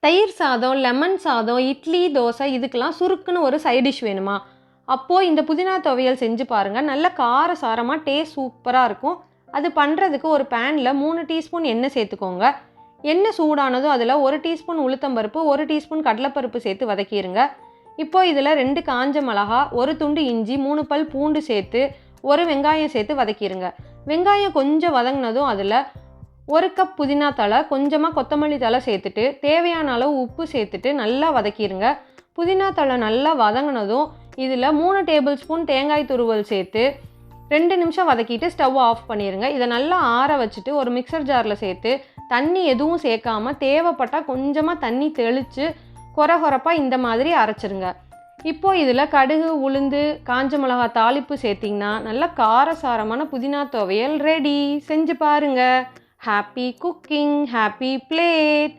தயிர் சாதம், லெமன் சாதம், இட்லி, தோசை இதுக்கெல்லாம் சுருக்குன்னு ஒரு சைட் டிஷ் வேணுமா? அப்போ இந்த புதினா துவையல் செஞ்சு பாருங்க. நல்ல கார சாரமா டேஸ்ட் சூப்பரா இருக்கும். அது பண்றதுக்கு ஒரு பேன்ல 3 டீஸ்பூன் எண்ணெய் சேர்த்துக்கோங்க. எண்ணெய் சூடானதும் அதில 1 டீஸ்பூன் உளுத்தம்பருப்பு, 1 டீஸ்பூன் கடலைப்பருப்பு சேர்த்து வதக்கிருங்க. இப்போ இதில 2 காஞ்ச மிளகா, 1 துண்டு இஞ்சி, 3 பல் பூண்டு சேர்த்து 1 வெங்காயம் சேர்த்து வதக்கிருங்க. வெங்காயம் கொஞ்சம் வதங்கினதும் அதில 1 கப் புதினா தழை, கொஞ்சமாக கொத்தமல்லி தழை சேர்த்துட்டு தேவையான அளவு உப்பு சேர்த்துட்டு நல்லா வதக்கிருங்க. புதினா தழை நல்லா வதங்கினதும் இதில் 3 டேபிள் ஸ்பூன் தேங்காய் துருவல் சேர்த்து 2 நிமிஷம் வதக்கிட்டு ஸ்டவ் ஆஃப் பண்ணிடுங்க. இதை நல்லா ஆற வச்சுட்டு ஒரு மிக்சர் ஜாரில் சேர்த்து தண்ணி எதுவும் சேர்க்காம தேவைப்பட்டால் கொஞ்சமாக தண்ணி தெளித்து கொரகொரப்பாக இந்த மாதிரி அரைச்சிருங்க. இப்போ இதில் கடுகு, உளுந்து, காஞ்ச மிளகா தாளிப்பு சேர்த்திங்கன்னா நல்ல காரசாரமான புதினா துவையல் ரெடி. செஞ்சு பாருங்க. Happy cooking, happy plate.